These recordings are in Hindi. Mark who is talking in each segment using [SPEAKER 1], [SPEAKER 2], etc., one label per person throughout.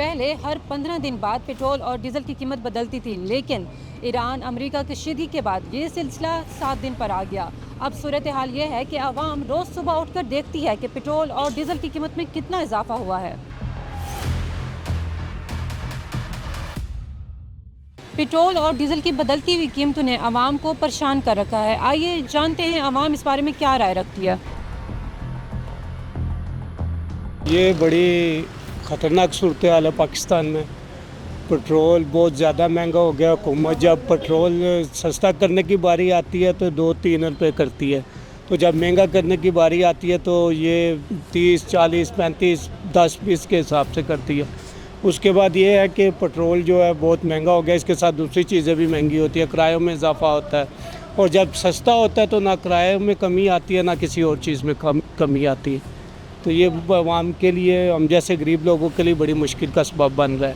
[SPEAKER 1] पहले हर 15 दिन बाद पेट्रोल और डीजल की कीमत बदलती थी, लेकिन ईरान अमेरिका की कशीदगी के बाद ये सिलसिला 7 दिन पर आ गया। अब सूरत हाल ये है कि आवाम रोज़ सुबह उठकर देखती है कि पेट्रोल और डीजल की कीमत में कितना इजाफा हुआ है। पेट्रोल और डीजल की बदलती हुई कीमतों ने आवाम को परेशान कर रखा है। आइए जानते हैं आवाम इस बारे में क्या राय रखती है।
[SPEAKER 2] ये बड़ी ख़तरनाक सूरत हाल है पाकिस्तान में। पेट्रोल बहुत ज़्यादा महंगा हो गया। हुकूमत जब पेट्रोल सस्ता करने की बारी आती है तो 2-3 रुपये करती है, तो जब महंगा करने की बारी आती है तो ये 30, 40, 35, 10-20 के हिसाब से करती है। उसके बाद ये है कि पेट्रोल जो है बहुत महंगा हो गया, इसके साथ दूसरी चीज़ें भी महंगी होती है, किरायों में इजाफा होता है। और जब सस्ता होता है तो ना किराए में कमी आती है ना किसी और चीज़ में कमी आती है। तो ये आवाम के लिए, हम जैसे गरीब लोगों के लिए बड़ी मुश्किल का सबब बन रहा है।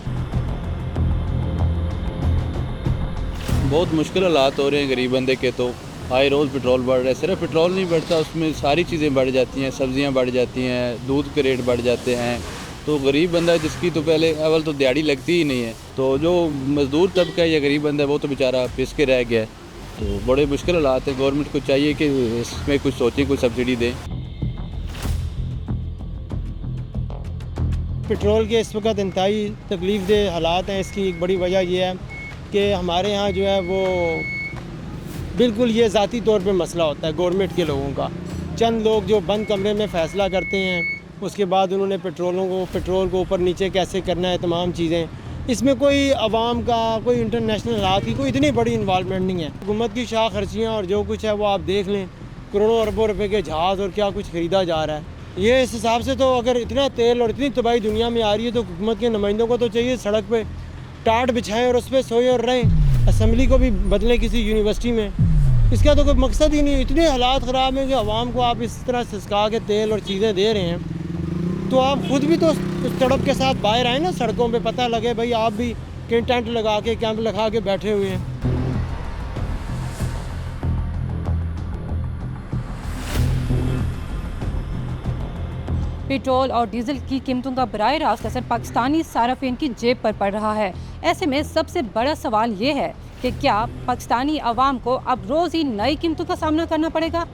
[SPEAKER 3] बहुत मुश्किल हालात हो रहे हैं गरीब बंदे के। तो आए रोज़ पेट्रोल बढ़ रहा है। सिर्फ पेट्रोल नहीं बढ़ता, उसमें सारी चीज़ें बढ़ जाती हैं, सब्जियां बढ़ जाती हैं, दूध के रेट बढ़ जाते हैं। तो गरीब बंदा जिसकी तो पहले अवल तो दिहाड़ी लगती ही नहीं है, तो जो मज़दूर तबका है या गरीब बंदा है वो तो बेचारा पिस के रह गया है। तो बड़े मुश्किल हालात हैं। गवर्नमेंट को चाहिए कि इसमें कुछ सोचें, कुछ सब्सिडी दें।
[SPEAKER 4] पेट्रोल के इस वक्त इंतहाई तकलीफ़ दे हालात हैं। इसकी एक बड़ी वजह यह है कि हमारे यहाँ जो है वो बिल्कुल ये ज़ाती तौर पे मसला होता है गवर्नमेंट के लोगों का। चंद लोग जो बंद कमरे में फ़ैसला करते हैं, उसके बाद उन्होंने पेट्रोल को ऊपर नीचे कैसे करना है, तमाम चीज़ें, इसमें कोई आवाम का, कोई इंटरनेशनल हालात की कोई इतनी बड़ी इन्वॉल्वमेंट नहीं है। हुकूमत की शाह खर्चियाँ और जो कुछ है वो आप देख लें, करोड़ों अरबों रुपए के जहाज़ और क्या कुछ ख़रीदा जा रहा है। ये इस हिसाब से तो अगर इतना तेल और इतनी तबाही दुनिया में आ रही है तो हुकूमत के नुमाइंदों को तो चाहिए सड़क पे टाट बिछाएं और उस पर सोएं और रहें। असम्बली को भी बदलें किसी यूनिवर्सिटी में। इसका तो कोई मकसद ही नहीं है। इतने हालात ख़राब हैं कि आवाम को आप इस तरह सिसका के तेल और चीज़ें दे रहे हैं, तो आप ख़ुद भी तो उस तड़प के साथ बाहर आए ना सड़कों पर, पता लगे भाई आप भी कहीं टेंट लगा के, कैंप लगा के बैठे हुए हैं।
[SPEAKER 1] पेट्रोल और डीजल की कीमतों का बराह रास्त असर पाकिस्तानी सार्फिन की जेब पर पड़ रहा है। ऐसे में सबसे बड़ा सवाल ये है कि क्या पाकिस्तानी अवाम को अब रोज़ ही नई कीमतों का सामना करना पड़ेगा।